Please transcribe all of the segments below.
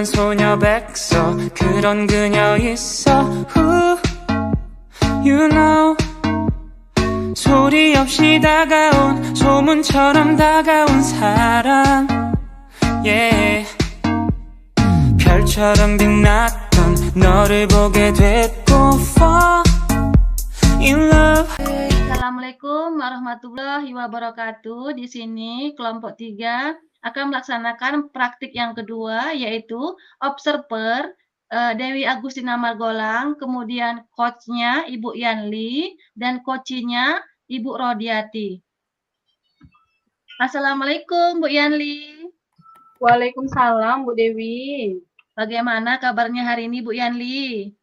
소녀 백서 그런 그녀 있어 You know 소리 없이 다가온 소문처럼 다가온 사람 Yeah 별처럼 빛났던 너를 보게 됐고 Fall in love. Assalamualaikum warahmatullahi wabarakatuh. Di sini kelompok 3 akan melaksanakan praktik yang kedua, yaitu observer Dewi Agustina Margolang, kemudian coachnya Ibu Yanli, dan coachinya Ibu Rodiati. Assalamualaikum Bu Yanli. Waalaikumsalam Bu Dewi. Bagaimana kabarnya hari ini Bu Yanli?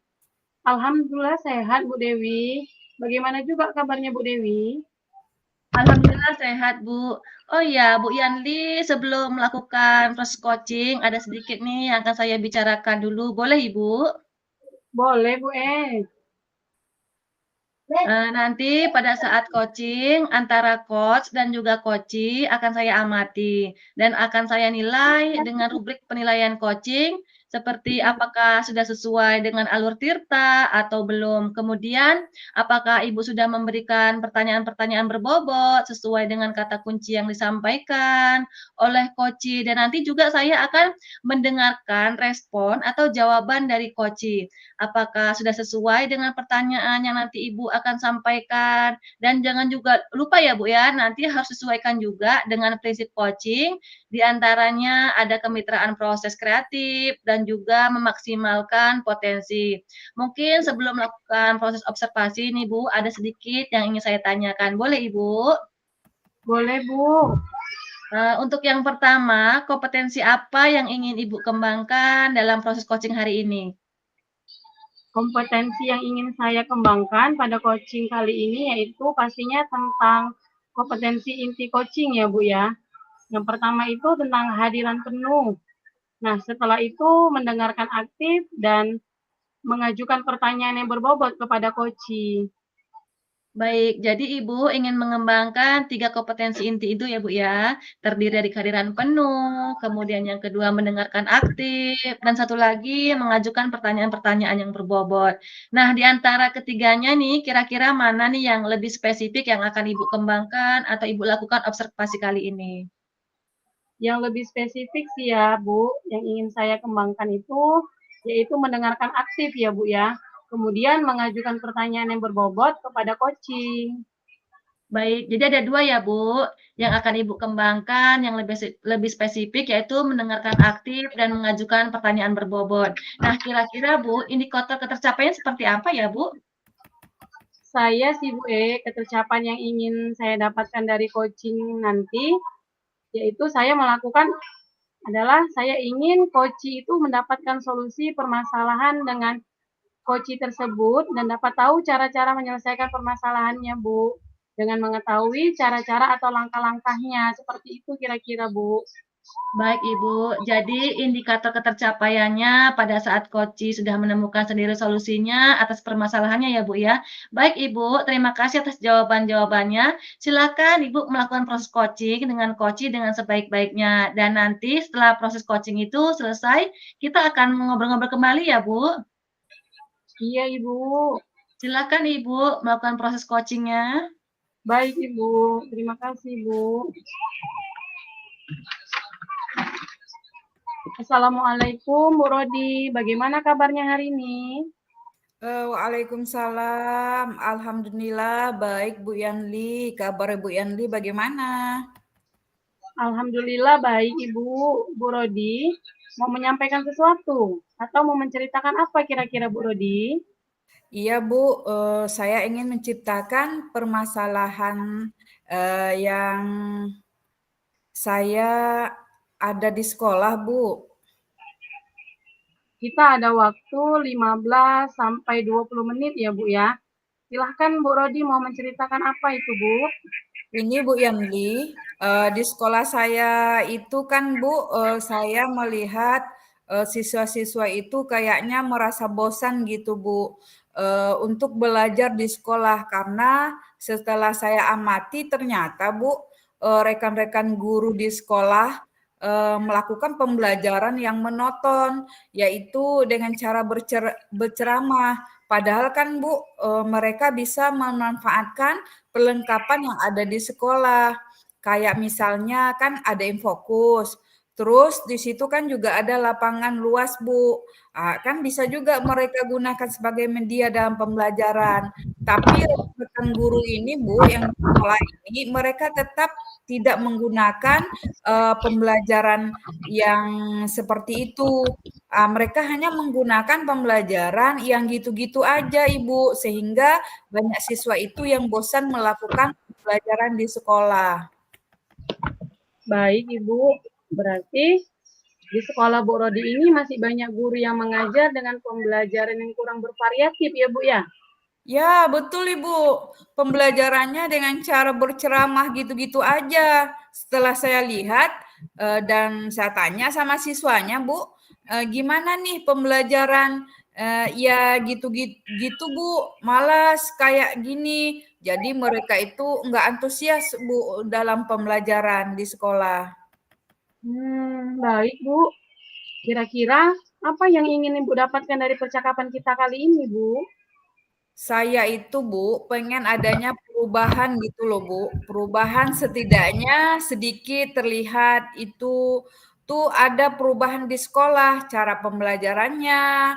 Alhamdulillah sehat Bu Dewi. Bagaimana juga kabarnya Bu Dewi? Alhamdulillah sehat Bu. Oh iya Bu Yanli, sebelum melakukan proses coaching ada sedikit nih yang akan saya bicarakan dulu. Boleh Ibu? Boleh Bu Nanti pada saat coaching antara coach dan juga coachee akan saya amati dan akan saya nilai dengan rubrik penilaian coaching seperti apakah sudah sesuai dengan alur tirta atau belum. Kemudian apakah Ibu sudah memberikan pertanyaan-pertanyaan berbobot sesuai dengan kata kunci yang disampaikan oleh coachee, dan nanti juga saya akan mendengarkan respon atau jawaban dari coachee. Apakah sudah sesuai dengan pertanyaan yang nanti Ibu akan sampaikan, dan jangan juga lupa ya Bu ya, nanti harus sesuaikan juga dengan prinsip coaching, di antaranya ada kemitraan proses kreatif dan juga memaksimalkan potensi. Mungkin sebelum melakukan proses observasi nih Bu, ada sedikit yang ingin saya tanyakan. Boleh Ibu? Boleh Bu. Untuk yang pertama, kompetensi apa yang ingin Ibu kembangkan dalam proses coaching hari ini? Kompetensi yang ingin saya kembangkan pada coaching kali ini yaitu pastinya tentang kompetensi inti coaching ya Bu ya. Yang pertama itu tentang hadiran penuh. Nah, setelah itu mendengarkan aktif dan mengajukan pertanyaan yang berbobot kepada coaching. Baik, jadi Ibu ingin mengembangkan 3 kompetensi inti itu ya Bu ya, terdiri dari kehadiran penuh, kemudian yang kedua mendengarkan aktif, dan satu lagi mengajukan pertanyaan-pertanyaan yang berbobot. Nah, di antara ketiganya nih, kira-kira mana nih yang lebih spesifik yang akan Ibu kembangkan atau Ibu lakukan observasi kali ini? Yang lebih spesifik sih ya Bu, yang ingin saya kembangkan itu yaitu mendengarkan aktif ya Bu ya. Kemudian mengajukan pertanyaan yang berbobot kepada coaching. Baik, jadi ada 2 ya Bu, yang akan Ibu kembangkan yang lebih spesifik yaitu mendengarkan aktif dan mengajukan pertanyaan berbobot. Nah, kira-kira Bu, indikator ketercapaian seperti apa ya Bu? Saya sih Bu ketercapaian yang ingin saya dapatkan dari coaching nanti, yaitu saya melakukan adalah saya ingin coaching itu mendapatkan solusi permasalahan dengan coaching tersebut dan dapat tahu cara-cara menyelesaikan permasalahannya Bu. Dengan mengetahui cara-cara atau langkah-langkahnya, seperti itu kira-kira Bu. Baik Ibu, jadi indikator ketercapaiannya pada saat coaching sudah menemukan sendiri solusinya atas permasalahannya ya Bu ya. Baik Ibu, terima kasih atas jawaban-jawabannya. Silakan Ibu melakukan proses coaching dengan coaching dengan sebaik-baiknya. Dan nanti setelah proses coaching itu selesai, kita akan ngobrol-ngobrol kembali ya Bu. Iya Ibu. Silakan Ibu melakukan proses coaching-nya. Baik Ibu, terima kasih Bu. Assalamualaikum Bu Rodi, bagaimana kabarnya hari ini? Waalaikumsalam, alhamdulillah baik Bu Yanli. Kabar Bu Yanli bagaimana? Alhamdulillah baik Ibu. Bu Rodi, mau menyampaikan sesuatu atau mau menceritakan apa kira-kira Bu Rodi? Iya Bu, saya ingin menciptakan permasalahan yang saya ada di sekolah Bu. Kita ada waktu 15 sampai 20 menit ya Bu ya. Silahkan Bu Rodi mau menceritakan apa itu Bu? Ini Bu Yanli, di sekolah saya itu kan Bu, saya melihat siswa-siswa itu kayaknya merasa bosan gitu Bu, untuk belajar di sekolah, karena setelah saya amati ternyata Bu, rekan-rekan guru di sekolah melakukan pembelajaran yang monoton, yaitu dengan cara berceramah. Padahal kan Bu, mereka bisa memanfaatkan perlengkapan yang ada di sekolah. Kayak misalnya kan ada infokus, terus di situ kan juga ada lapangan luas Bu. Kan bisa juga mereka gunakan sebagai media dalam pembelajaran. Tapi rekan guru ini Bu, yang di sekolah ini, mereka tetap tidak menggunakan pembelajaran yang seperti itu. Mereka hanya menggunakan pembelajaran yang gitu-gitu aja, Ibu, sehingga banyak siswa itu yang bosan melakukan pembelajaran di sekolah. Baik, Ibu. Berarti di sekolah Bu Rodi ini masih banyak guru yang mengajar dengan pembelajaran yang kurang bervariatif ya, Bu ya? Ya, betul Ibu. Pembelajarannya dengan cara berceramah gitu-gitu aja. Setelah saya lihat dan saya tanya sama siswanya, Bu, gimana nih pembelajaran? Ya gitu-gitu Bu, malas kayak gini. Jadi mereka itu nggak antusias Bu dalam pembelajaran di sekolah. Baik, Bu. Kira-kira apa yang ingin Ibu dapatkan dari percakapan kita kali ini, Bu? Saya itu Bu, pengen adanya perubahan gitu loh Bu. Perubahan setidaknya sedikit terlihat itu tuh ada perubahan di sekolah, cara pembelajarannya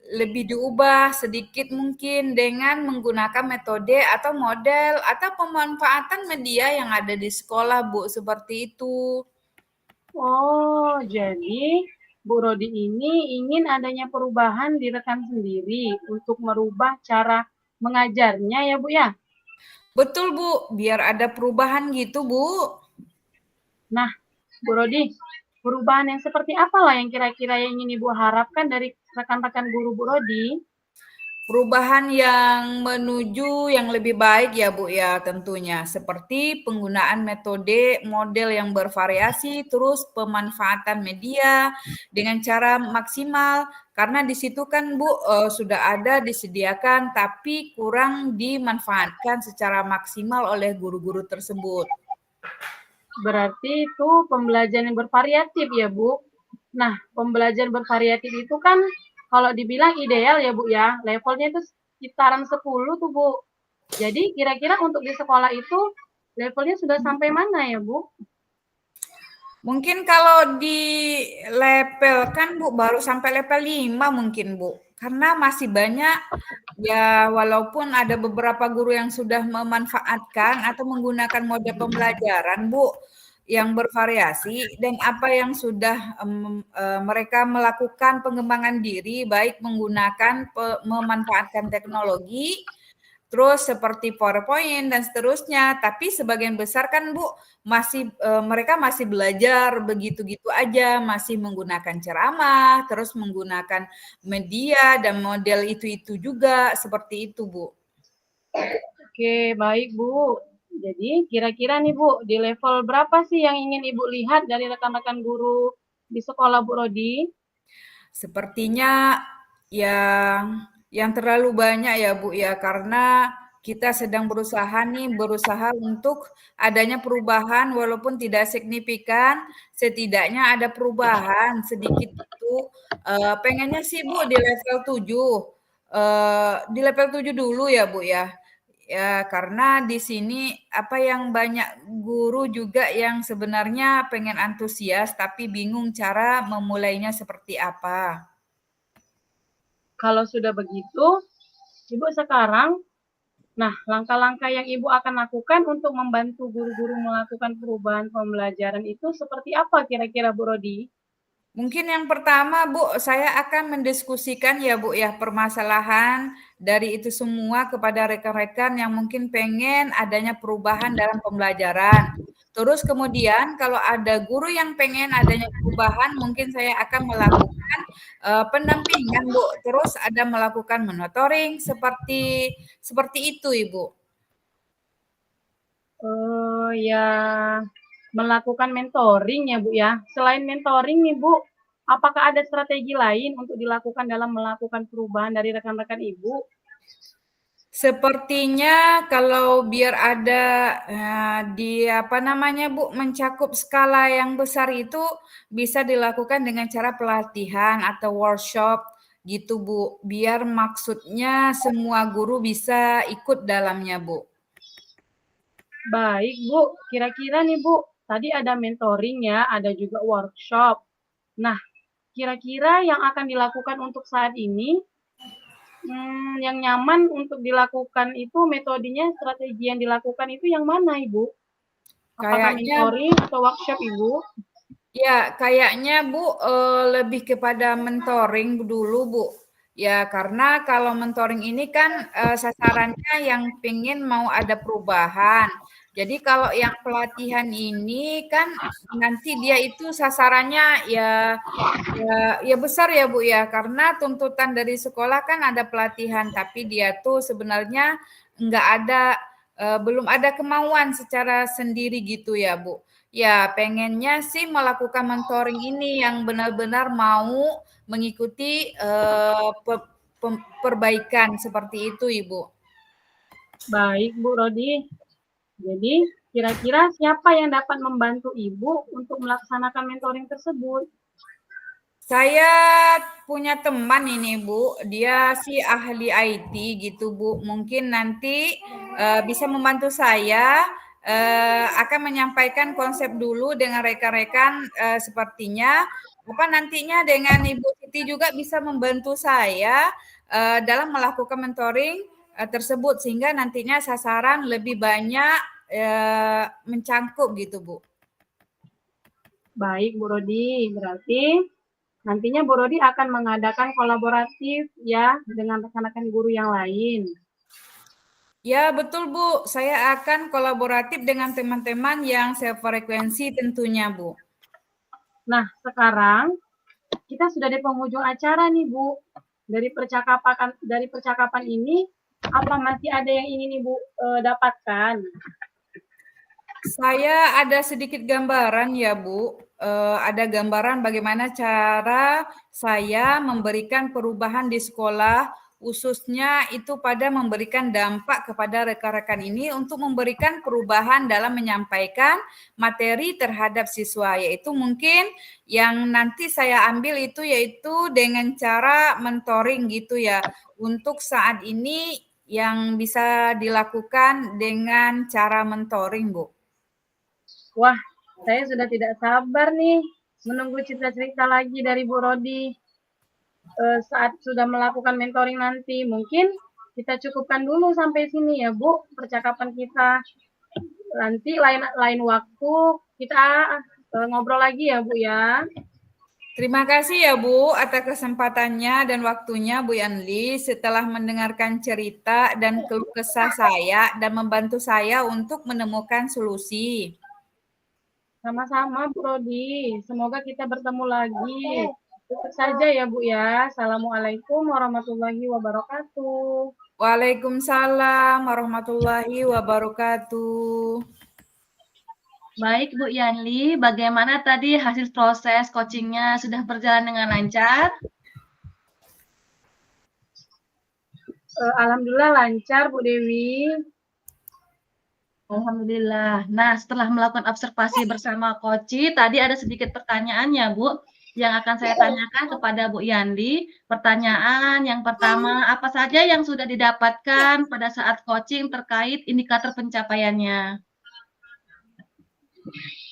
lebih diubah sedikit mungkin dengan menggunakan metode atau model atau pemanfaatan media yang ada di sekolah Bu, seperti itu. Oh, jadi Bu Rodi ini ingin adanya perubahan di rekan sendiri untuk merubah cara mengajarnya ya, Bu ya? Betul Bu, biar ada perubahan gitu Bu. Nah, Bu Rodi, perubahan yang seperti apalah yang kira-kira yang ingin Ibu harapkan dari rekan-rekan guru Bu Rodi? Perubahan yang menuju yang lebih baik ya Bu ya tentunya, seperti penggunaan metode model yang bervariasi, terus pemanfaatan media dengan cara maksimal, karena di situ kan Bu sudah ada disediakan tapi kurang dimanfaatkan secara maksimal oleh guru-guru tersebut. Berarti itu pembelajaran yang bervariatif ya, Bu. Nah, pembelajaran bervariatif itu kan kalau dibilang ideal ya, Bu ya, levelnya itu sekitaran 10 tuh, Bu. Jadi kira-kira untuk di sekolah itu levelnya sudah sampai mana ya, Bu? Mungkin kalau di level kan Bu baru sampai level 5 mungkin Bu. Karena masih banyak ya walaupun ada beberapa guru yang sudah memanfaatkan atau menggunakan mode pembelajaran Bu yang bervariasi dan apa yang sudah mereka melakukan pengembangan diri baik menggunakan memanfaatkan teknologi terus seperti PowerPoint dan seterusnya. Tapi sebagian besar kan Bu mereka masih belajar begitu-gitu aja, masih menggunakan ceramah, terus menggunakan media dan model itu-itu juga seperti itu Bu. Oke, baik, Bu. Jadi kira-kira nih, Bu, di level berapa sih yang ingin Ibu lihat dari rekan-rekan guru di sekolah Bu Rodi? Sepertinya yang terlalu banyak ya Bu ya, karena kita sedang berusaha untuk adanya perubahan walaupun tidak signifikan, setidaknya ada perubahan sedikit itu. Pengennya sih Bu di level 7, di level 7 dulu ya Bu ya. Ya, karena di sini apa yang banyak guru juga yang sebenarnya pengen antusias tapi bingung cara memulainya seperti apa. Kalau sudah begitu, Ibu sekarang, nah langkah-langkah yang Ibu akan lakukan untuk membantu guru-guru melakukan perubahan pembelajaran itu seperti apa kira-kira Bu Rodi? Mungkin yang pertama, Bu, saya akan mendiskusikan ya, Bu, ya, permasalahan dari itu semua kepada rekan-rekan yang mungkin pengen adanya perubahan dalam pembelajaran. Terus kemudian kalau ada guru yang pengen adanya perubahan, mungkin saya akan melakukan pendampingan, Bu. Terus ada melakukan monitoring seperti itu, Ibu. Ya melakukan mentoring ya Bu ya. Selain mentoring nih Bu, apakah ada strategi lain untuk dilakukan dalam melakukan perubahan dari rekan-rekan Ibu? Sepertinya kalau biar ada mencakup skala yang besar itu bisa dilakukan dengan cara pelatihan atau workshop gitu Bu, biar maksudnya semua guru bisa ikut dalamnya Bu. Baik, Bu. Kira-kira nih, Bu, tadi ada mentoring ya, ada juga workshop. Nah, kira-kira yang akan dilakukan untuk saat ini, yang nyaman untuk dilakukan itu metodenya, strategi yang dilakukan itu yang mana, Ibu? Apakah Kayaknya mentoring atau workshop, Ibu? Ya, kayaknya Bu lebih kepada mentoring dulu Bu. Ya, karena kalau mentoring ini kan sasarannya yang pengen mau ada perubahan. Jadi kalau yang pelatihan ini kan nanti dia itu sasarannya ya besar ya Bu ya, karena tuntutan dari sekolah kan ada pelatihan, tapi dia tuh sebenarnya nggak ada belum ada kemauan secara sendiri gitu ya Bu. Ya, pengennya sih melakukan mentoring ini yang benar-benar mau mengikuti perbaikan seperti itu, Ibu. Baik, Bu Rodi. Jadi, kira-kira siapa yang dapat membantu Ibu untuk melaksanakan mentoring tersebut? Saya punya teman ini, Bu. Dia sih ahli IT gitu, Bu. Mungkin nanti bisa membantu saya akan menyampaikan konsep dulu dengan rekan-rekan sepertinya nantinya dengan Ibu Siti juga bisa membantu saya dalam melakukan mentoring tersebut sehingga nantinya sasaran lebih banyak mencangkup gitu, Bu. Baik, Bu Rodi. Berarti nantinya Bu Rodi akan mengadakan kolaboratif ya dengan rekan-rekan guru yang lain. Ya, betul Bu. Saya akan kolaboratif dengan teman-teman yang sefrekuensi tentunya, Bu. Nah, sekarang kita sudah di penghujung acara nih, Bu. Dari percakapan ini, apa masih ada yang ingin Ibu dapatkan? Saya ada sedikit gambaran ya, Bu. Ada gambaran bagaimana cara saya memberikan perubahan di sekolah, khususnya itu pada memberikan dampak kepada rekan-rekan ini untuk memberikan perubahan dalam menyampaikan materi terhadap siswa, yaitu mungkin yang nanti saya ambil itu yaitu dengan cara mentoring gitu ya. Untuk saat ini yang bisa dilakukan dengan cara mentoring, Bu. Wah, saya sudah tidak sabar nih menunggu cerita-cerita lagi dari Bu Rodi saat sudah melakukan mentoring nanti. Mungkin kita cukupkan dulu sampai sini ya, Bu, percakapan kita. Nanti lain waktu kita ngobrol lagi ya, Bu ya. Terima kasih ya Bu atas kesempatannya dan waktunya Bu Yanli setelah mendengarkan cerita dan keluh kesah saya dan membantu saya untuk menemukan solusi. Sama-sama Bu Rodi. Semoga kita bertemu lagi. Tutup saja ya Bu ya. Assalamualaikum warahmatullahi wabarakatuh. Waalaikumsalam warahmatullahi wabarakatuh. Baik Bu Yanli, bagaimana tadi hasil proses coachingnya sudah berjalan dengan lancar? Alhamdulillah lancar Bu Dewi. Alhamdulillah. Nah, setelah melakukan observasi bersama Koci, tadi ada sedikit pertanyaan ya Bu, yang akan saya tanyakan kepada Bu Yandi. Pertanyaan yang pertama, apa saja yang sudah didapatkan pada saat coaching terkait indikator pencapaiannya?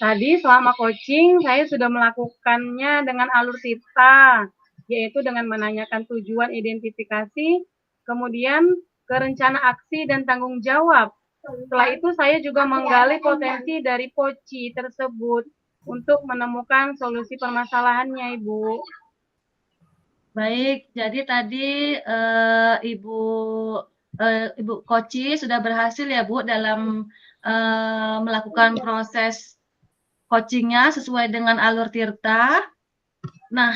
Tadi selama coaching saya sudah melakukannya dengan alur Tirta, yaitu dengan menanyakan tujuan identifikasi, kemudian ke rencana aksi dan tanggung jawab. Setelah itu saya juga menggali potensi dari Poci tersebut untuk menemukan solusi permasalahannya, Ibu. Baik, jadi tadi Ibu Koci sudah berhasil ya Bu dalam melakukan proses coachingnya sesuai dengan alur Tirta. Nah,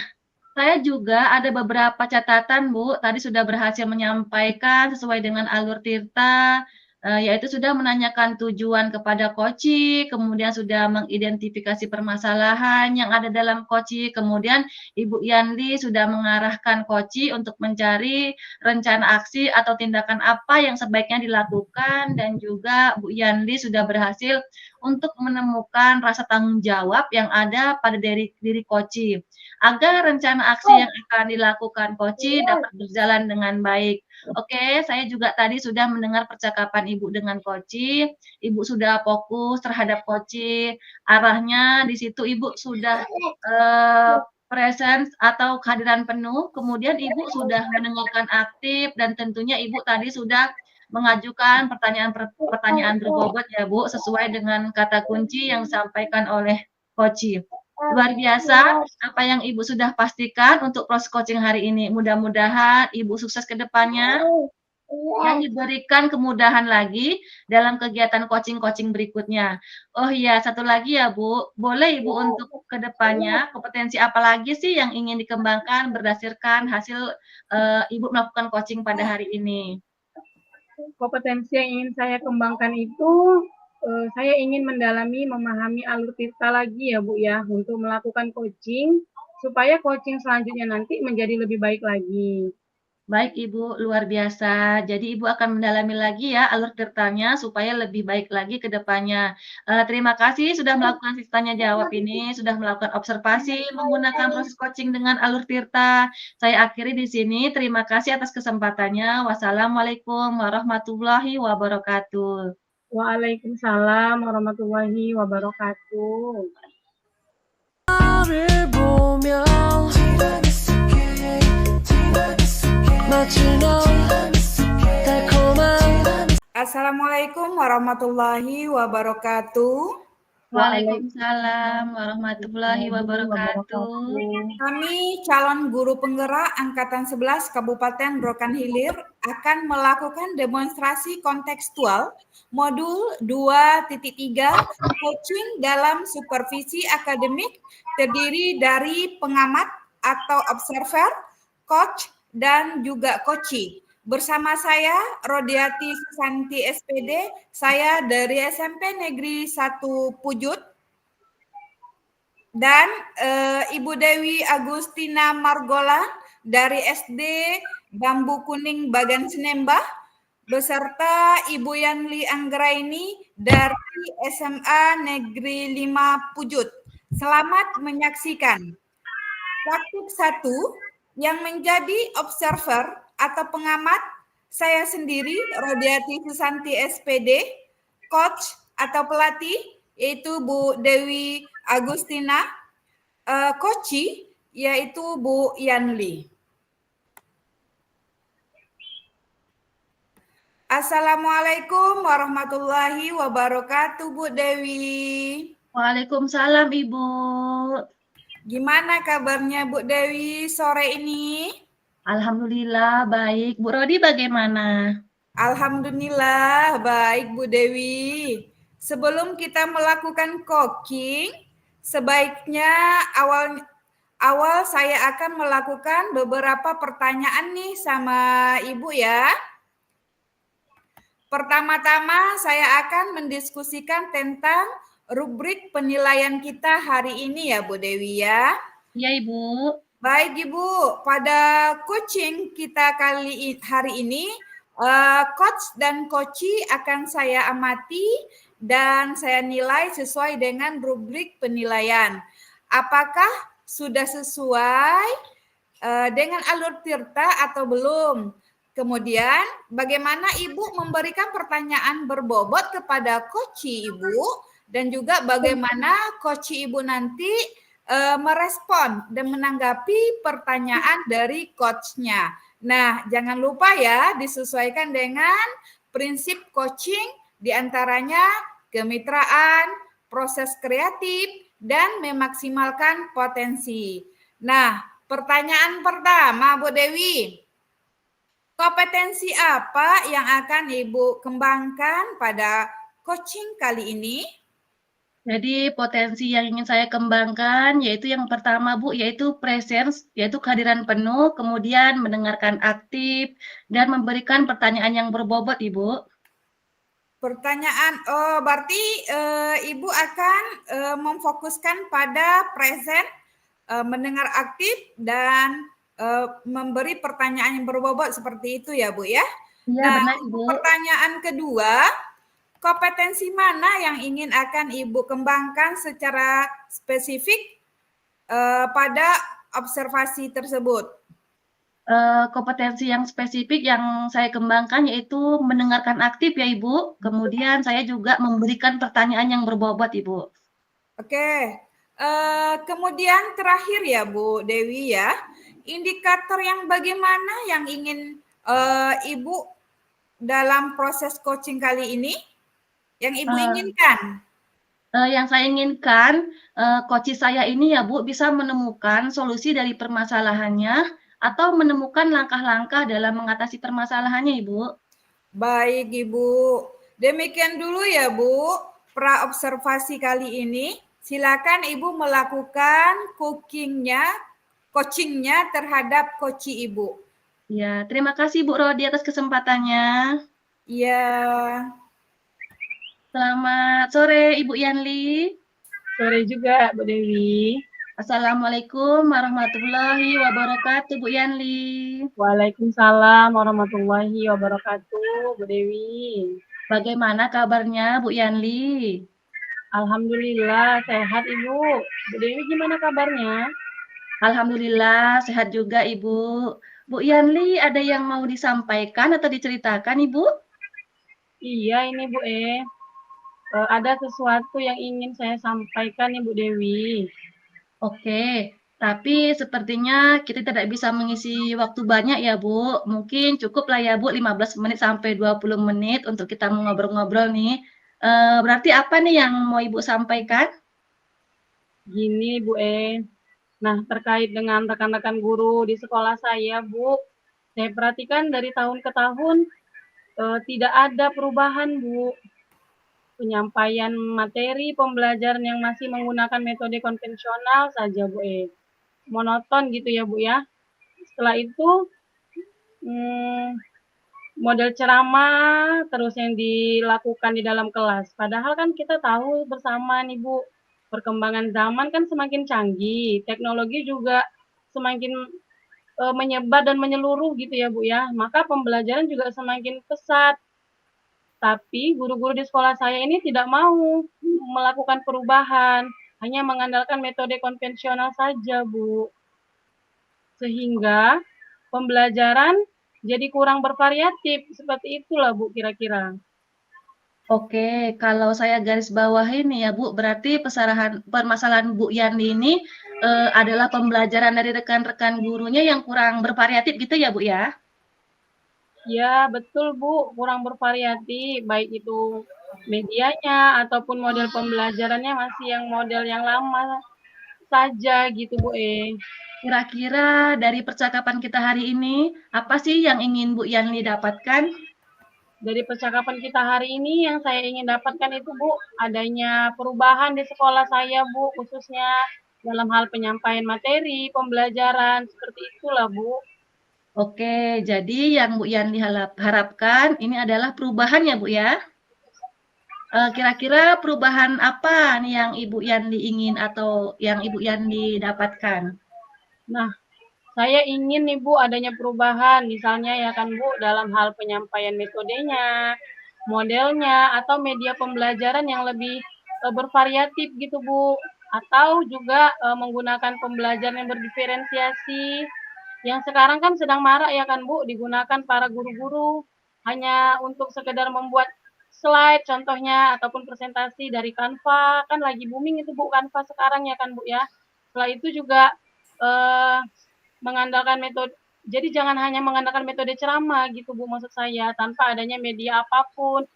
saya juga ada beberapa catatan Bu, tadi sudah berhasil menyampaikan sesuai dengan alur Tirta, yaitu sudah menanyakan tujuan kepada koci, kemudian sudah mengidentifikasi permasalahan yang ada dalam koci, kemudian Ibu Yanli sudah mengarahkan koci untuk mencari rencana aksi atau tindakan apa yang sebaiknya dilakukan, dan juga Bu Yanli sudah berhasil untuk menemukan rasa tanggung jawab yang ada pada diri koci, agar rencana aksi yang akan dilakukan koci dapat berjalan dengan baik. Oke, saya juga tadi sudah mendengar percakapan Ibu dengan koci, Ibu sudah fokus terhadap koci, arahnya di situ Ibu sudah, presence atau kehadiran penuh, kemudian Ibu sudah mendengarkan aktif, dan tentunya Ibu tadi sudah mengajukan pertanyaan berbobot ya Bu, sesuai dengan kata kunci yang disampaikan oleh koci. Luar biasa apa yang Ibu sudah pastikan untuk proses coaching hari ini. Mudah-mudahan Ibu sukses ke depannya dan diberikan kemudahan lagi dalam kegiatan coaching-coaching berikutnya. Oh iya, satu lagi ya Bu, boleh Ibu untuk ke depannya kompetensi apa lagi sih yang ingin dikembangkan berdasarkan hasil, Ibu melakukan coaching pada hari ini? Kompetensi yang ingin saya kembangkan itu, saya ingin mendalami, memahami alur tirta lagi ya Bu ya, untuk melakukan coaching, supaya coaching selanjutnya nanti menjadi lebih baik lagi. Baik Ibu, luar biasa. Jadi Ibu akan mendalami lagi ya alur tirtanya supaya lebih baik lagi ke depannya. Terima kasih sudah melakukan sesi tanya jawab ini, sudah melakukan observasi menggunakan proses coaching dengan alur tirta. Saya akhiri di sini. Terima kasih atas kesempatannya. Wassalamualaikum warahmatullahi wabarakatuh. Waalaikumsalam warahmatullahi wabarakatuh. 나를 보며 마치 넌 달콤한 Assalamualaikum warahmatullahi wabarakatuh. Waalaikumsalam warahmatullahi wabarakatuh. Kami calon guru penggerak Angkatan 11 Kabupaten Rokan Hilir akan melakukan demonstrasi kontekstual modul 2.3 coaching dalam supervisi akademik terdiri dari pengamat atau observer, coach, dan juga coachee. Bersama saya, Rodiati Susanti SPD, saya dari SMP Negeri 1 Pujut, dan Ibu Dewi Agustina Margola dari SD Bambu Kuning Bagan Senembah, beserta Ibu Yanli Anggraini dari SMA Negeri 5 Pujut. Selamat menyaksikan. Praktik 1, yang menjadi observer atau pengamat, saya sendiri, Rodiati Susanti SPD, coach atau pelatih, yaitu Bu Dewi Agustina, coachee, yaitu Bu Yanli. Assalamualaikum warahmatullahi wabarakatuh, Bu Dewi. Waalaikumsalam Ibu. Gimana kabarnya Bu Dewi sore ini? Alhamdulillah baik. Bu Rodi bagaimana? Alhamdulillah baik Bu Dewi. Sebelum kita melakukan coaching, sebaiknya awal saya akan melakukan beberapa pertanyaan nih sama Ibu ya. Pertama-tama saya akan mendiskusikan tentang rubrik penilaian kita hari ini ya Bu Dewi ya. Iya Ibu. Baik Ibu, pada coaching kita hari ini, coach dan coachee akan saya amati dan saya nilai sesuai dengan rubrik penilaian. Apakah sudah sesuai dengan alur tirta atau belum? Kemudian, bagaimana Ibu memberikan pertanyaan berbobot kepada coachee Ibu, dan juga bagaimana coachee Ibu nanti merespon dan menanggapi pertanyaan dari coach-nya. Nah, jangan lupa ya, disesuaikan dengan prinsip coaching, diantaranya kemitraan, proses kreatif, dan memaksimalkan potensi. Nah, pertanyaan pertama, Bu Dewi. Kompetensi apa yang akan Ibu kembangkan pada coaching kali ini? Jadi potensi yang ingin saya kembangkan yaitu yang pertama Bu, yaitu presence, yaitu kehadiran penuh, kemudian mendengarkan aktif, dan memberikan pertanyaan yang berbobot Ibu. Pertanyaan, oh berarti Ibu akan memfokuskan pada present, mendengar aktif dan memberi pertanyaan yang berbobot seperti itu ya Bu ya. Iya, Nah, benar untuk Ibu. pertanyaan kedua, kompetensi mana yang ingin akan Ibu kembangkan secara spesifik pada observasi tersebut? Kompetensi yang spesifik yang saya kembangkan yaitu mendengarkan aktif ya Ibu, kemudian saya juga memberikan pertanyaan yang berbobot Ibu. Oke, kemudian terakhir ya Bu Dewi ya, indikator yang bagaimana yang ingin Ibu dalam proses coaching kali ini, yang Ibu inginkan? Yang saya inginkan, coach saya ini ya Bu, bisa menemukan solusi dari permasalahannya atau menemukan langkah-langkah dalam mengatasi permasalahannya Ibu. Baik Ibu, demikian dulu ya Bu, pra-observasi kali ini. Silakan Ibu melakukan coachingnya terhadap coachi Ibu. Ya, terima kasih Bu Rodi atas kesempatannya. Ya. Selamat sore Ibu Yanli. Sore juga Bu Dewi. Assalamualaikum warahmatullahi wabarakatuh Bu Yanli. Waalaikumsalam warahmatullahi wabarakatuh Bu Dewi. Bagaimana kabarnya Bu Yanli? Alhamdulillah sehat Ibu. Bu Dewi gimana kabarnya? Alhamdulillah sehat juga Ibu. Bu Yanli ada yang mau disampaikan atau diceritakan Ibu? Iya ini Bu ada sesuatu yang ingin saya sampaikan nih Bu Dewi. Oke, tapi sepertinya kita tidak bisa mengisi waktu banyak ya Bu. Mungkin cukup lah ya Bu 15 menit sampai 20 menit untuk kita ngobrol-ngobrol nih. Berarti apa nih yang mau Ibu sampaikan? Gini Bu nah terkait dengan rekan-rekan guru di sekolah saya Bu, saya perhatikan dari tahun ke tahun tidak ada perubahan Bu. Penyampaian materi pembelajaran yang masih menggunakan metode konvensional saja Bu monoton gitu ya Bu ya. Setelah itu model ceramah terus yang dilakukan di dalam kelas. Padahal kan kita tahu bersama nih Bu, perkembangan zaman kan semakin canggih, teknologi juga semakin menyebar dan menyeluruh gitu ya Bu ya. Maka pembelajaran juga semakin pesat. Tapi guru-guru di sekolah saya ini tidak mau melakukan perubahan, hanya mengandalkan metode konvensional saja Bu. Sehingga pembelajaran jadi kurang bervariatif, seperti itulah Bu kira-kira. Oke, kalau saya garis bawahi nih ya Bu, berarti permasalahan Bu Yani ini adalah pembelajaran dari rekan-rekan gurunya yang kurang bervariatif gitu ya Bu ya? Ya, betul Bu, kurang bervariatif, baik itu medianya ataupun model pembelajarannya masih yang model yang lama saja gitu Bu Kira-kira dari percakapan kita hari ini, apa sih yang ingin Bu Yani dapatkan? Dari percakapan kita hari ini yang saya ingin dapatkan itu Bu, adanya perubahan di sekolah saya Bu, khususnya dalam hal penyampaian materi, pembelajaran, seperti itulah Bu. Oke, jadi yang Bu Yani harapkan ini adalah perubahan ya Bu ya? Kira-kira perubahan apa nih yang Ibu Yani ingin atau yang Ibu Yani dapatkan? Nah, saya ingin nih Bu adanya perubahan, misalnya ya kan Bu dalam hal penyampaian metodenya, modelnya, atau media pembelajaran yang lebih bervariatif gitu Bu. Atau juga menggunakan pembelajaran yang berdiferensiasi, yang sekarang kan sedang marak ya kan Bu, digunakan para guru-guru hanya untuk sekedar membuat slide contohnya ataupun presentasi dari Canva, kan lagi booming itu Bu Canva sekarang ya kan Bu ya. Setelah itu juga mengandalkan metode, jadi jangan hanya mengandalkan metode ceramah gitu Bu maksud saya, tanpa adanya media apapun.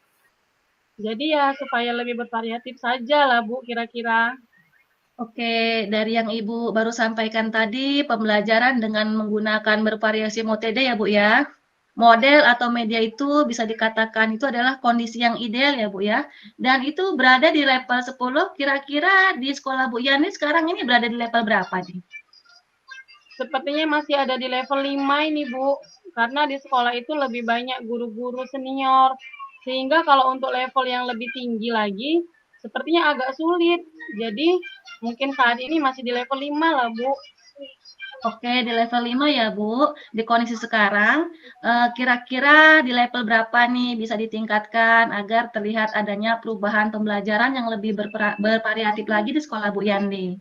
Jadi ya supaya lebih bervariatif saja lah Bu kira-kira. Oke, dari yang Ibu baru sampaikan tadi, pembelajaran dengan menggunakan bervariasi metode ya Bu ya. Model atau media itu bisa dikatakan itu adalah kondisi yang ideal ya Bu ya. Dan itu berada di level 10, kira-kira di sekolah Bu Yani sekarang ini berada di level berapa nih? Sepertinya masih ada di level 5 ini Bu, karena di sekolah itu lebih banyak guru-guru senior Sehingga kalau untuk level yang lebih tinggi lagi, sepertinya agak sulit. Jadi mungkin saat ini masih di level 5 lah, Bu. Oke, di level 5 ya, Bu. Di kondisi sekarang, kira-kira di level berapa nih bisa ditingkatkan agar terlihat adanya perubahan pembelajaran yang lebih bervariatif lagi di sekolah Bu Yandi?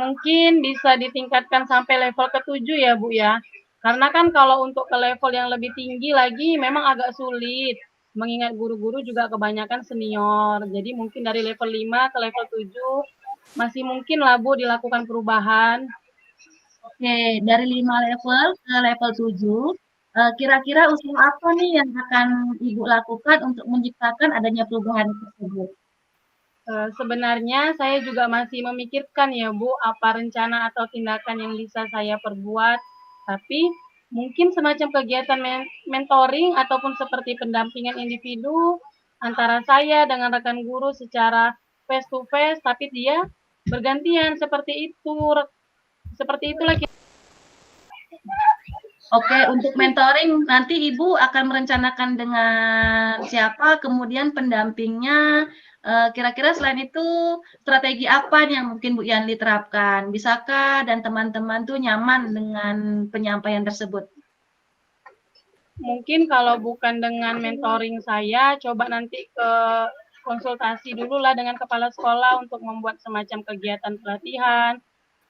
Mungkin bisa ditingkatkan sampai level ke-7 ya, Bu, ya. Karena kan kalau untuk ke level yang lebih tinggi lagi memang agak sulit, mengingat guru-guru juga kebanyakan senior. Jadi mungkin dari level 5 ke level 7 masih mungkin lah, Bu, dilakukan perubahan. Oke, dari 5 level ke level 7, kira-kira usaha apa nih yang akan Ibu lakukan untuk menciptakan adanya perubahan tersebut? Sebenarnya saya juga masih memikirkan ya, Bu, apa rencana atau tindakan yang bisa saya perbuat. Tapi mungkin semacam kegiatan mentoring ataupun seperti pendampingan individu antara saya dengan rekan guru secara face to face, tapi dia bergantian seperti itu. Seperti itulah. Oke, untuk mentoring nanti Ibu akan merencanakan dengan siapa, kemudian pendampingnya, kira-kira selain itu strategi apa nih yang mungkin Bu Yanli terapkan? Bisakah dan teman-teman tuh nyaman dengan penyampaian tersebut? Mungkin kalau bukan dengan mentoring saya, coba nanti ke konsultasi dulu lah dengan kepala sekolah untuk membuat semacam kegiatan pelatihan,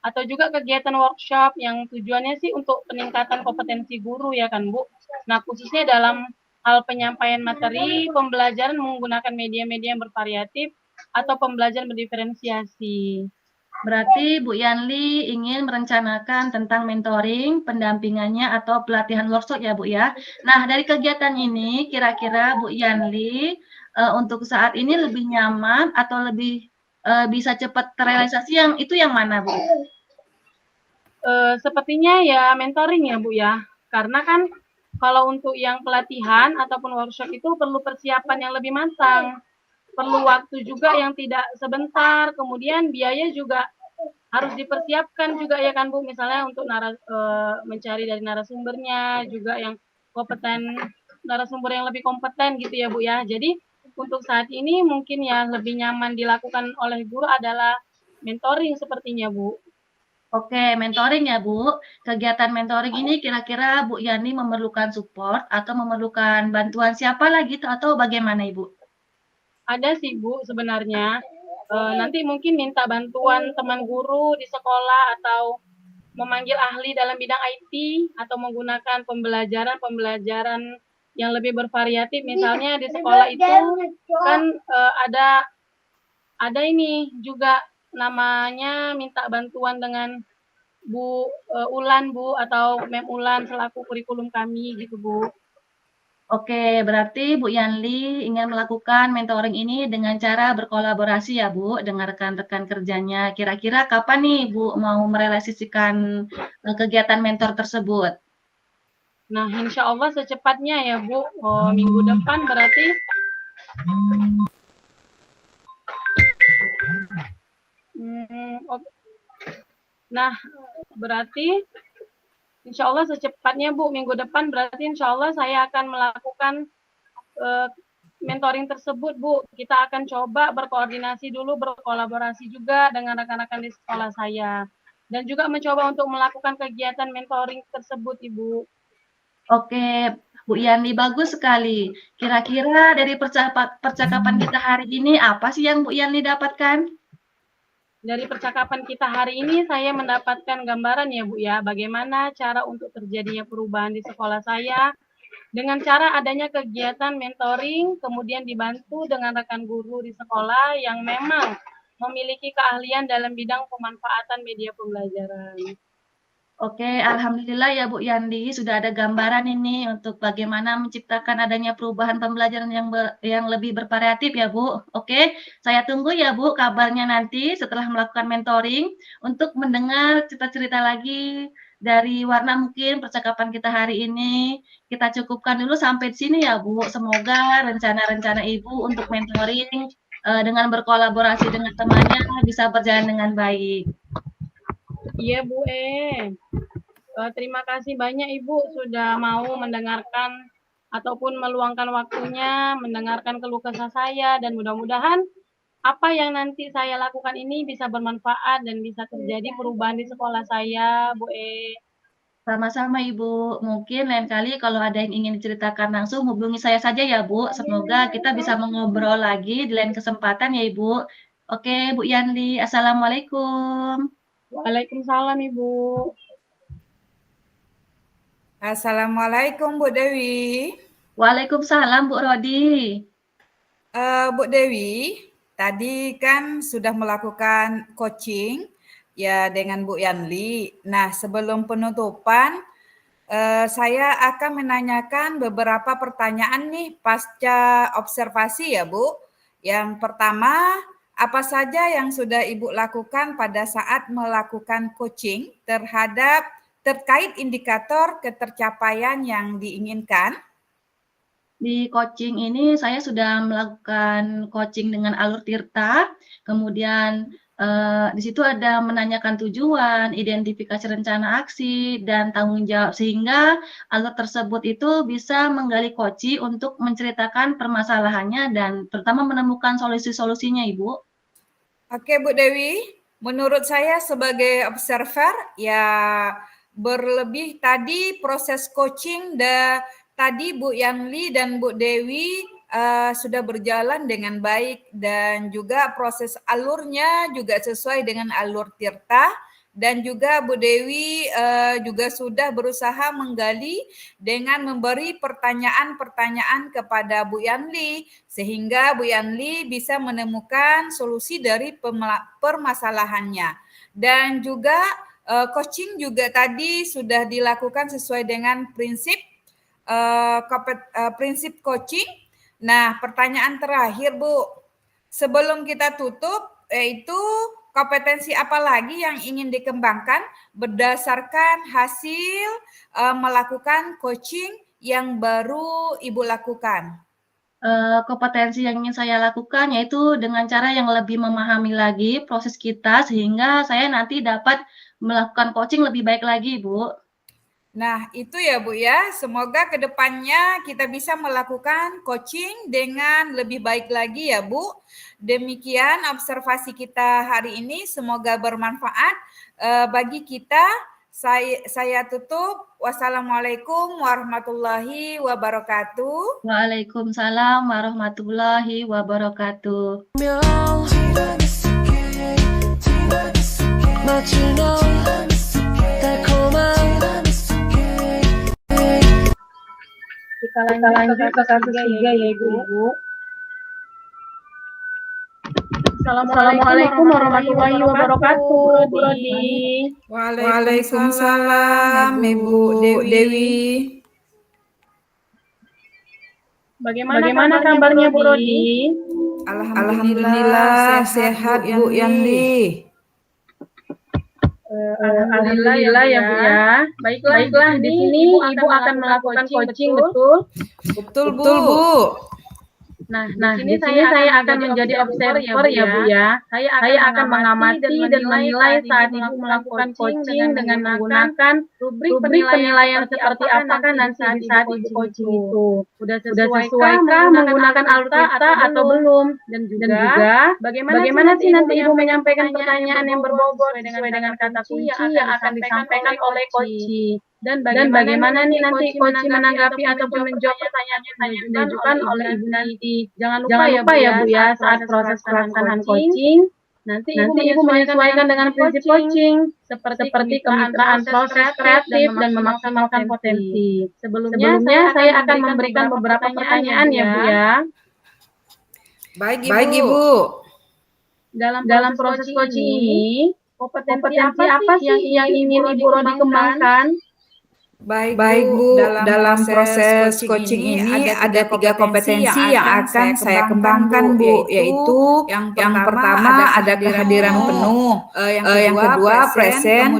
atau juga kegiatan workshop yang tujuannya sih untuk peningkatan kompetensi guru ya kan, Bu. Nah, khususnya dalam hal penyampaian materi, pembelajaran menggunakan media-media yang bervariatif, atau pembelajaran berdiferensiasi. Berarti Bu Yanli ingin merencanakan tentang mentoring, pendampingannya, atau pelatihan workshop ya Bu ya. Nah, dari kegiatan ini kira-kira Bu Yanli untuk saat ini lebih nyaman atau lebih bisa cepat terrealisasi yang mana Bu? Sepertinya ya mentoring ya Bu ya. Karena kan kalau untuk yang pelatihan ataupun workshop itu perlu persiapan yang lebih matang. Perlu waktu juga yang tidak sebentar, kemudian biaya juga harus dipersiapkan juga ya kan Bu, misalnya untuk mencari dari narasumbernya juga yang kompeten, narasumber yang lebih kompeten gitu ya Bu ya. Jadi untuk saat ini mungkin yang lebih nyaman dilakukan oleh guru adalah mentoring sepertinya Bu. Oke, mentoring ya Bu. Kegiatan mentoring ini kira-kira Bu Yani memerlukan support atau memerlukan bantuan siapa lagi atau bagaimana Ibu? Ada sih Bu sebenarnya. Nanti mungkin minta bantuan teman guru di sekolah atau memanggil ahli dalam bidang IT atau menggunakan pembelajaran yang lebih bervariatif. Misalnya di sekolah itu kan ada ini juga namanya minta bantuan dengan Bu Ulan Bu atau Mem Ulan selaku kurikulum kami gitu Bu. Oke, berarti Bu Yanli ingin melakukan mentoring ini dengan cara berkolaborasi ya Bu, dengan rekan-rekan kerjanya. Kira-kira kapan nih Bu mau merealisasikan kegiatan mentor tersebut? Nah, insya Allah secepatnya ya Bu, minggu depan berarti. Nah, berarti insya Allah secepatnya Bu, minggu depan berarti insya Allah saya akan melakukan mentoring tersebut Bu. Kita akan coba berkoordinasi dulu, berkolaborasi juga dengan rekan-rekan di sekolah saya. Dan juga mencoba untuk melakukan kegiatan mentoring tersebut Ibu. Oke, Bu Yani, bagus sekali. Kira-kira dari percakapan kita hari ini, apa sih yang Bu Yani dapatkan? Dari percakapan kita hari ini, saya mendapatkan gambaran ya Bu ya, bagaimana cara untuk terjadinya perubahan di sekolah saya, dengan cara adanya kegiatan mentoring, kemudian dibantu dengan rekan guru di sekolah yang memang memiliki keahlian dalam bidang pemanfaatan media pembelajaran. Oke, alhamdulillah ya Bu Yandi, sudah ada gambaran ini untuk bagaimana menciptakan adanya perubahan pembelajaran yang lebih bervariatif ya Bu. Oke, saya tunggu ya Bu kabarnya nanti setelah melakukan mentoring untuk mendengar cerita-cerita lagi dari Warna. Mungkin percakapan kita hari ini kita cukupkan dulu sampai di sini ya Bu. Semoga rencana-rencana Ibu untuk mentoring dengan berkolaborasi dengan temannya bisa berjalan dengan baik. Iya Bu terima kasih banyak Ibu sudah mau mendengarkan ataupun meluangkan waktunya mendengarkan keluh kesah saya, dan mudah-mudahan apa yang nanti saya lakukan ini bisa bermanfaat dan bisa terjadi perubahan di sekolah saya, Bu E. Sama-sama Ibu. Mungkin lain kali kalau ada yang ingin diceritakan langsung hubungi saya saja ya Bu. Semoga kita bisa mengobrol lagi di lain kesempatan ya Ibu. Oke Bu Yanli, Assalamualaikum. Waalaikumsalam Ibu. Assalamualaikum Bu Dewi. Waalaikumsalam Bu Rodi. Bu Dewi, tadi kan sudah melakukan coaching ya dengan Bu Yanli. Nah, sebelum penutupan, saya akan menanyakan beberapa pertanyaan nih pasca observasi ya Bu. Yang pertama, apa saja yang sudah Ibu lakukan pada saat melakukan coaching terkait indikator ketercapaian yang diinginkan? Di coaching ini saya sudah melakukan coaching dengan alur tirta, kemudian di situ ada menanyakan tujuan, identifikasi rencana aksi, dan tanggung jawab, sehingga alur tersebut itu bisa menggali coach untuk menceritakan permasalahannya dan terutama menemukan solusi-solusinya, Ibu. Oke Bu Dewi, menurut saya sebagai observer ya berlebih tadi proses coaching tadi Bu Yanli dan Bu Dewi sudah berjalan dengan baik dan juga proses alurnya juga sesuai dengan alur tirta dan juga Bu Dewi juga sudah berusaha menggali dengan memberi pertanyaan-pertanyaan kepada Bu Yanli sehingga Bu Yanli bisa menemukan solusi dari permasalahannya dan juga coaching juga tadi sudah dilakukan sesuai dengan prinsip prinsip coaching. Nah, pertanyaan terakhir Bu, sebelum kita tutup, yaitu kompetensi apa lagi yang ingin dikembangkan berdasarkan hasil melakukan coaching yang baru Ibu lakukan? Kompetensi yang ingin saya lakukan yaitu dengan cara yang lebih memahami lagi proses kita sehingga saya nanti dapat melakukan coaching lebih baik lagi, Bu. Nah, itu ya Bu ya. Semoga ke depannya kita bisa melakukan coaching dengan lebih baik lagi ya Bu. Demikian observasi kita hari ini. Semoga bermanfaat bagi kita. Saya tutup. Wassalamualaikum warahmatullahi wabarakatuh. Waalaikumsalam warahmatullahi wabarakatuh. Kita lanjut ke kasus 3 ya Ibu. Assalamualaikum warahmatullahi wabarakatuh, Bu Rodi. Waalaikumsalam Ibu Dewi. Bagaimana kabarnya Bu Rodi? Alhamdulillah sehat Bu Yanli. Alhamdulillah ya Bu ya. Baiklah di sini Ibu akan melakukan coaching, betul? Betul Bu. Nah, di sini saya akan menjadi observer ya Bu ya. Saya akan mengamati dan menilai saat Ibu melakukan coaching dengan menggunakan rubrik penilaian seperti apakah nanti di saat Ibu coaching itu. Sudah sesuaikah menggunakan alur tirta atau belum? Dan juga bagaimana sih nanti Ibu menyampaikan pertanyaan yang berbobot sesuai dengan kata kunci yang akan disampaikan oleh coach. Dan bagaimana nih nanti coach menanggapi ataupun menjawab pertanyaan-pertanyaan yang diajukan oleh Ibu nanti. Jangan lupa ya Bu ya, saat proses pelaksanaan coaching, nanti Ibu menyesuaikan dengan prinsip coaching, seperti kemitraan proses kreatif dan memaksimalkan potensi. Sebelumnya saya akan memberikan beberapa pertanyaan ya Bu ya. Baik Ibu. Dalam proses coaching ini, kompetensi apa sih yang ingin Ibu Rodi kembangkan? Baik Bu, dalam proses coaching ini ada 3 kompetensi yang akan saya kembangkan Bu, yaitu yang pertama ada kehadiran penuh, yang kedua present,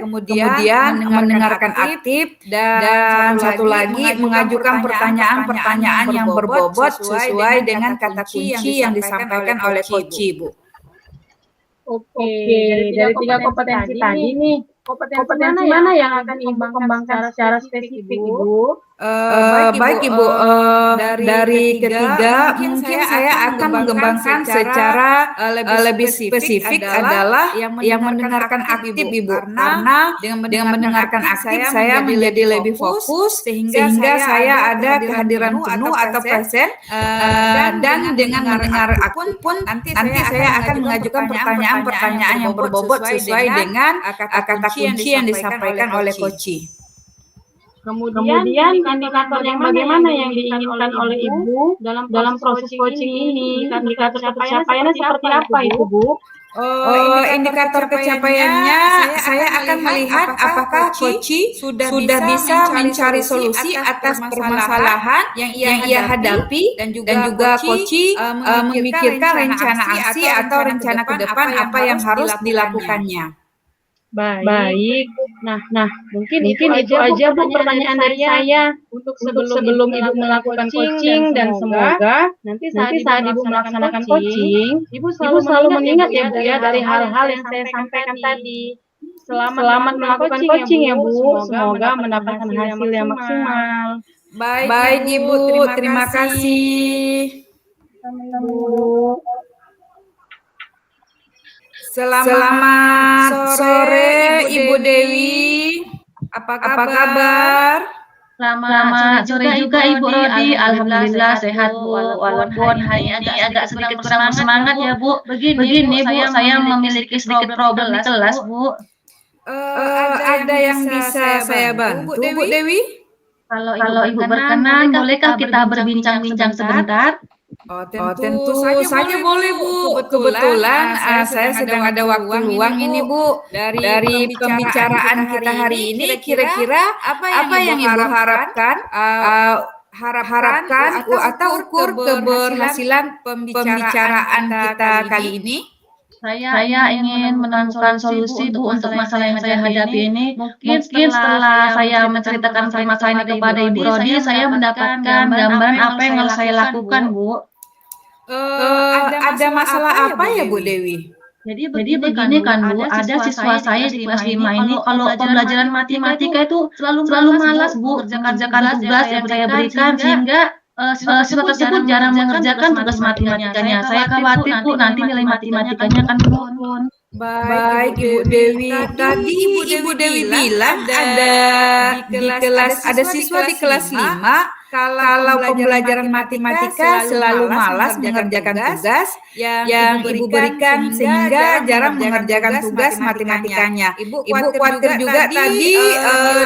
kemudian mendengarkan aktif, dan satu lagi mengajukan pertanyaan-pertanyaan yang berbobot sesuai dengan kata kunci yang disampaikan oleh coach Bu. Oke, dari 3 kompetensi tadi nih, kompetensi mana yang akan Ibu kembangkan secara spesifik Ibu? Baik Ibu, dari ketiga mungkin saya akan mengembangkan secara lebih spesifik adalah yang mendengarkan aktif Ibu, karena dengan mendengarkan aktif saya menjadi lebih fokus sehingga saya ada kehadiran penuh atau present, dan dengan mendengar aktif pun nanti saya akan mengajukan pertanyaan yang berbobot sesuai dengan kata kunci yang disampaikan oleh Koci. Kemudian indikator yang bagaimana yang diinginkan oleh Ibu dalam proses coaching ini? Indikator pencapaiannya seperti apa itu, Bu? Indikator pencapaiannya saya akan melihat apakah Koci sudah bisa mencari solusi atas permasalahan yang ia hadapi dan juga Koci memikirkan rencana aksi atau rencana ke depan apa yang harus dilakukannya. Baik. Nah, mungkin itu aja Bu pertanyaan dari saya untuk sebelum Ibu melakukan coaching, dan semoga nanti saat Ibu melaksanakan coaching, Ibu selalu mengingat ya Bu ya dari hal-hal yang saya sampaikan tadi. Selamat melakukan coaching ya Bu, semoga mendapatkan hasil yang maksimal. Baik Ibu, terima kasih. Selamat sore Ibu Dewi. Apa kabar? Selamat sore juga Ibu Rodi. Alhamdulillah sehat Bu. Walaupun hari ini agak sedikit kurang semangat ya Bu. Begini Bu, saya memiliki sedikit problem di kelas Bu. Ada yang bisa saya bantu Bu Dewi? Kalau Ibu berkenan, bolehkah kita berbincang-bincang sebentar? Tentu saja boleh Bu. Kebetulan saya sedang ada waktu luang ini Bu. Dari pembicaraan kita hari ini, kira-kira apa yang Ibu harapkan? Harapkan atau ukur keberhasilan pembicaraan kita kali ini? Saya ingin menemukan solusi Bu untuk masalah yang saya hadapi ini. Mungkin setelah saya menceritakan permasalahan ini kepada Ibu Rodi, saya mendapatkan gambaran apa yang harus saya lakukan Bu. Ada masalah apa ya Bu Dewi? Jadi begini kan Bu, ada siswa saya di kelas 5 ini kalau pembelajaran matematika itu selalu malas Bu mengerjakan tugas yang saya berikan, sehingga siswa tersebut jarang mengerjakan tugas matematikanya. Saya khawatir Bu nanti nilai matematikanya akan menurun. Baik Ibu Dewi, tadi Ibu Dewi bilang ada ada siswa di kelas 5 kalau pembelajaran matematika selalu malas mengerjakan tugas yang Ibu berikan sehingga jarang mengerjakan tugas matematikanya. Ibu khawatir juga tadi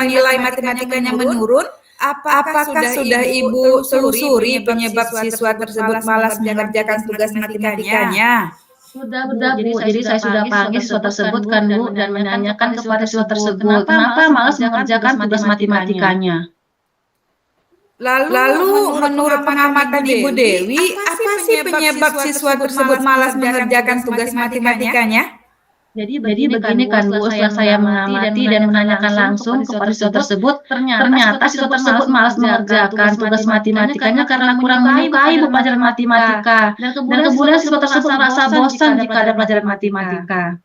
nilai matematikanya menurun. Apakah sudah Ibu telusuri penyebab siswa tersebut malas mengerjakan tugas matematikanya? Sudah Bu, jadi saya sudah panggil siswa tersebut kan Bu dan menanyakan kepada siswa tersebut kenapa malas mengerjakan tugas matematikanya. Lalu menurut pengamatan Ibu Dewi, apa sih penyebab siswa tersebut malas mengerjakan tugas matematikanya? Jadi begini kan Bu, setelah saya mengamati dan menanyakan langsung kepada siswa tersebut, ternyata siswa tersebut malas mengerjakan tugas matematikanya karena kurang menyukai pelajaran matematika. Dan kemudian siswa tersebut merasa bosan jika ada pelajaran matematika.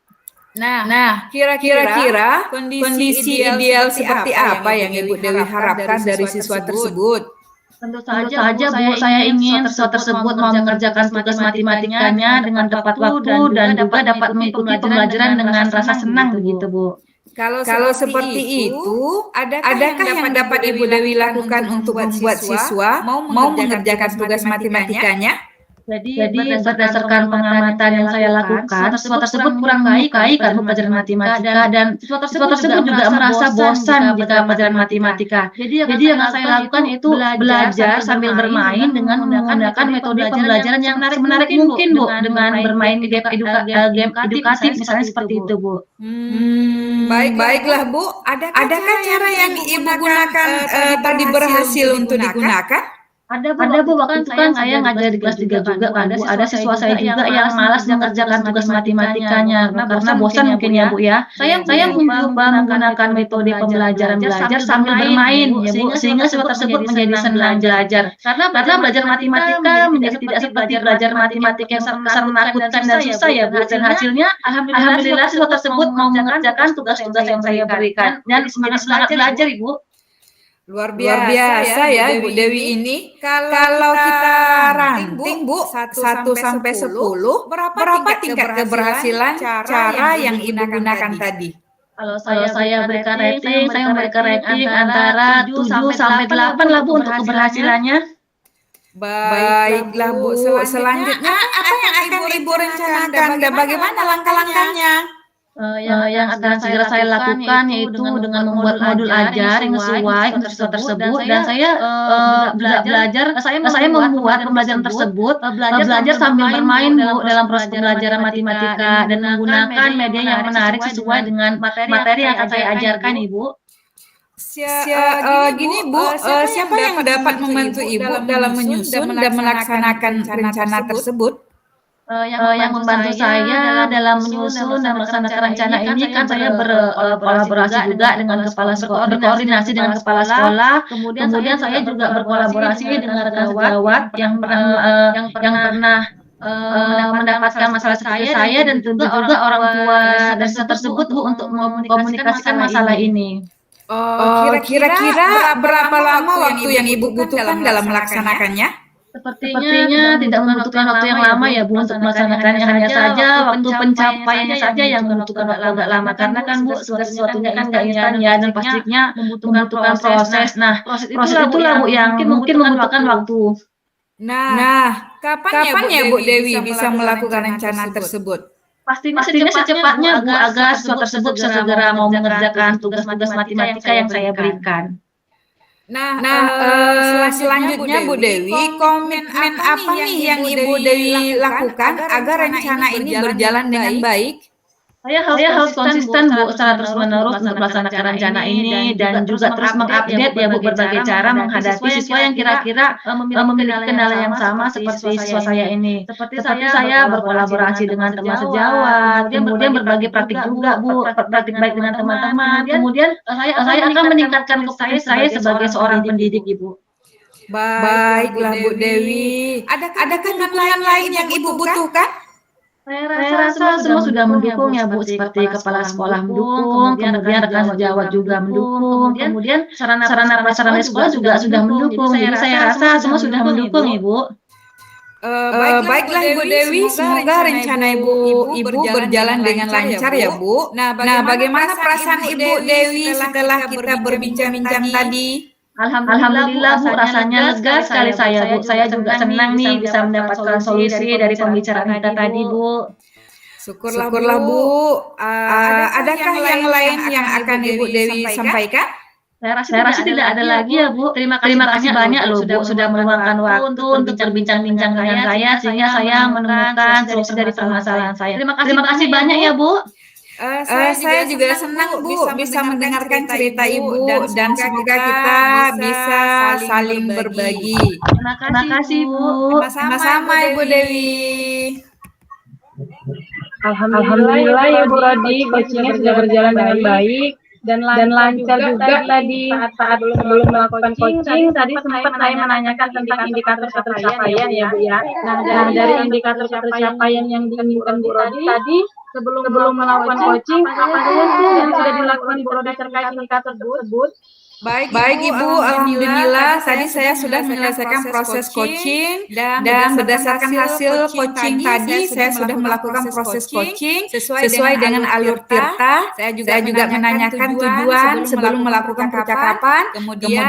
Nah, kira-kira kondisi ideal seperti apa yang Ibu Dewi harapkan dari siswa tersebut? Tentu saja Bu, saya ingin siswa tersebut mau mengerjakan tugas matematikanya dengan tepat waktu dan juga dapat mengikuti pembelajaran dengan rasa senang begitu Bu. Kalau seperti itu, adakah yang dapat Ibu Dewi lakukan untuk membuat siswa mau mengerjakan tugas matematikanya? Jadi berdasarkan pengamatan yang saya lakukan, siswa tersebut kurang menyukai kan pelajaran matematika dan siswa tersebut juga merasa bosan jika pelajaran matematika. Jadi yang saya lakukan itu belajar sambil bermain dengan menggunakan metode pembelajaran yang menarik mungkin Bu, dengan bermain game edukatif misalnya seperti itu Bu. Baiklah Bu, adakah cara yang Ibu gunakan tadi berhasil untuk digunakan? Ada Bu, waktu itu kan saya ngajar di kelas 3 juga kan Bu, ada siswa saya juga yang malas mengerjakan tugas matematikanya karena bosan mungkin ya Bu ya. Saya mencoba menggunakan metode pembelajaran belajar sambil bermain ya Bu, sehingga siswa tersebut menjadi senang belajar. Karena belajar matematika menjadi tidak seperti belajar matematika yang menakutkan dan susah ya Bu, dan hasilnya alhamdulillah siswa tersebut mau mengerjakan tugas-tugas yang saya berikan dan menjadi semangat belajar Ibu. Luar biasa ya Bu Dewi ini. Kalau kita ranting Bu 1 sampai 10, berapa tingkat keberhasilan cara yang Ibu gunakan tadi? Kalau saya berikan rating, saya memberikan rating antara 7 sampai 8 lah Bu untuk keberhasilannya. Baiklah Bu, selanjutnya apa yang akan Ibu rencanakan dan bagaimana langkah-langkahnya? Yang akan segera saya lakukan yaitu dengan membuat modul ajar yang sesuai untuk siswa tersebut, dan saya saya membuat pembelajaran tersebut belajar sambil bermain Bu dalam proses pembelajaran matematika dan menggunakan media yang menarik sesuai dengan materi yang akan saya ajarkan Ibu. Gini Bu, siapa yang dapat membantu Ibu dalam menyusun dan melaksanakan rencana tersebut? Yang membantu saya dalam menyusun dan melaksanakan rencana ini kan saya berkolaborasi juga dengan kepala sekolah, berkoordinasi dengan kepala sekolah. Kemudian saya juga berkolaborasi dengan rekan sejawat yang pernah mendapatkan masalah seperti saya, dan juga orang tua dan siswa tersebut Bu untuk mengkomunikasikan masalah ini. Kira-kira berapa lama waktu yang Ibu butuhkan dalam melaksanakannya? Sepertinya tidak membutuhkan waktu yang lama ya Bu untuk melaksanakannya, hanya saja waktu pencapaiannya saja yang membutuhkan waktu agak lama, karena kan Bu sesuatunya kan nggak instan ya, dan pastinya membutuhkan proses. Nah, proses itulah Bu yang mungkin membutuhkan waktu. Nah, kapan ya Bu Dewi bisa melakukan rencana tersebut? Pastinya secepatnya Bu, agar siswa tersebut bisa segera mau mengerjakan tugas-tugas matematika yang saya berikan. Nah, selanjutnya Bu Dewi, komitmen apa nih yang Ibu Dewi lakukan agar rencana ini berjalan dengan baik? Saya harus konsisten Bu secara terus-menerus untuk melaksanakan rencana ini, dan juga terus mengupdate ya Bu berbagai cara menghadapi siswa yang kira-kira memiliki kendala yang sama seperti siswa saya ini. Seperti saya berkolaborasi dengan teman sejawat, kemudian berbagi praktik juga Bu, praktik baik dengan teman-teman. Kemudian saya akan meningkatkan kompetensi saya sebagai seorang pendidik Ibu. Baiklah Bu Dewi. Adakah dukungan lain yang Ibu butuhkan? Saya rasa semua sudah mendukung ya Bu, seperti kepala sekolah mendukung, kemudian rekan sejawat juga mendukung, kemudian sarana prasarana sekolah juga sudah mendukung. Jadi saya rasa semua sudah mendukung Ibu. Baiklah Ibu Dewi, semoga rencana Ibu berjalan dengan lancar ya Bu. Nah, bagaimana perasaan Ibu Dewi setelah kita berbincang-bincang tadi? Alhamdulillah Bu, rasanya lega sekali saya Bu. Saya juga senang nih bisa mendapatkan solusi dari pembicaraan kita tadi Bu. Syukurlah Bu. Adakah yang lain yang akan Ibu Dewi sampaikan? Saya rasa tidak ada lagi ya Bu. Terima kasih banyak loh Bu sudah meluangkan waktu untuk berbincang-bincang dengan saya, sehingga saya menemukan solusi dari permasalahan saya. Terima kasih banyak ya Bu. Saya juga senang Bu bisa mendengarkan cerita Ibu, dan semoga kita bisa saling berbagi. Terima kasih Bu. Sama-sama Ibu Dewi. Alhamdulillah ya Bu Rodi, coachingnya sudah berjalan dengan baik dan lancar juga tadi saat belum melakukan coaching. Tadi sempat saya menanyakan tentang indikator pencapaian ya Bu ya. Nah, dari indikator pencapaian yang diinginkan Bu Rodi tadi, sebelum melakukan coaching, apa saja sih yang sudah dilakukan Bu Rodi terkait indikator tersebut? Baik Ibu, alhamdulillah tadi saya sudah menyelesaikan proses coaching, dan berdasarkan hasil coaching tadi saya sudah melakukan proses coaching sesuai dengan alur Tirta. Saya juga menanyakan tujuan sebelum melakukan percakapan. Kemudian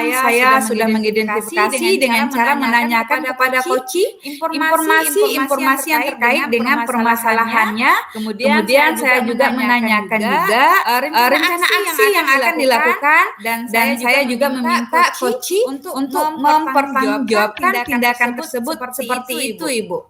saya sudah mengidentifikasi dengan cara menanyakan kepada coaching informasi yang terkait dengan permasalahannya. Kemudian saya juga menanyakan juga rencana aksi yang akan dilakukan, dan saya juga meminta coaching untuk mempertanggungjawabkan tindakan tersebut seperti itu Ibu.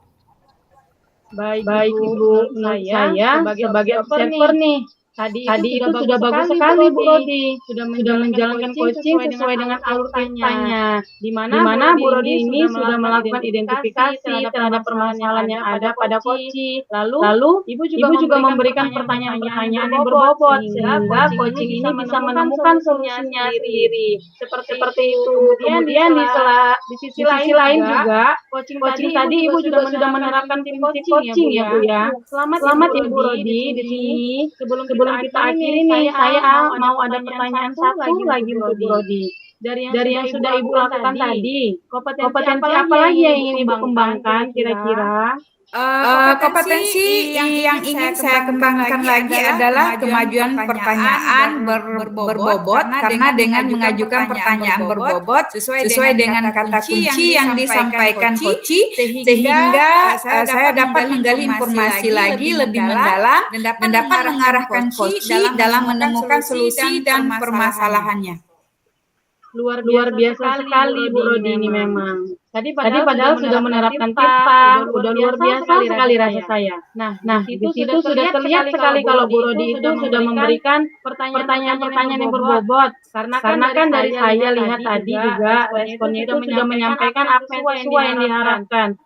Baik Ibu, saya sebagai observer nih. Tadi itu sudah bagus sekali Bu Rodi, sudah menjalankan coaching sesuai dengan alur Tirtanya, di mana Bu Rodi ini sudah melakukan identifikasi terhadap permasalahan yang ada pada coaching. Lalu Ibu juga memberikan pertanyaan-pertanyaan yang berbobot sehingga coaching ini bisa menemukan solusinya sendiri. Seperti itu. Kemudian di sisi lain juga coaching tadi Ibu juga sudah menerapkan tim coaching ya Bu ya. Selamat ya Bu Rodi di sini. Sebelum kita akhiri nih, saya mau ada pertanyaan satu lagi untuk Bu Rodi. dari yang sudah Ibu lakukan tadi, kompetensi apa lagi yang ingin Ibu kembangkan kira-kira? Kompetensi yang ingin saya kembangkan lagi adalah kemajuan pertanyaan berbobot, karena dengan mengajukan pertanyaan berbobot sesuai dengan kata kunci yang disampaikan Koci, sehingga saya dapat menggali informasi lagi lebih mendalam dan dapat mengarahkan Koci dalam menemukan solusi dan permasalahannya. Luar biasa sekali Bu Rodi ini memang. Tadi padahal sudah menerapkan tips, udah luar biasa sekali rasa saya. Nah, itu sudah terlihat sekali kalau Bu Rodi itu sudah memberikan pertanyaan-pertanyaan yang berbobot. Karena kan dari saya lihat tadi juga responnya itu sudah menyampaikan apa yang sesuai yang diharapkan.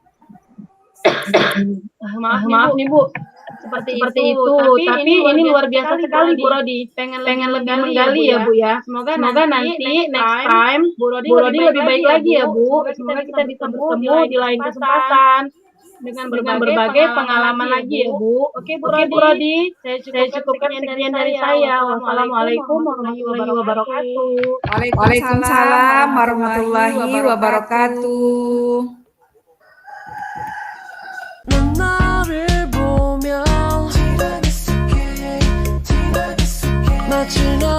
Maaf nih Bu, seperti itu. Tapi ini luar biasa sekali Bu Rodi. Pengen lebih menggali ya Bu ya. Semoga nanti next time Bu Rodi lebih baik lagi ya Bu. Semoga kita bisa bertemu di lain kesempatan dengan berbagai pengalaman lagi ya Bu. Oke Bu Rodi, saya cukupkan sekian dari saya. Wassalamualaikum warahmatullahi wabarakatuh. Waalaikumsalam warahmatullahi wabarakatuh. 넌 나를 보며 마치 나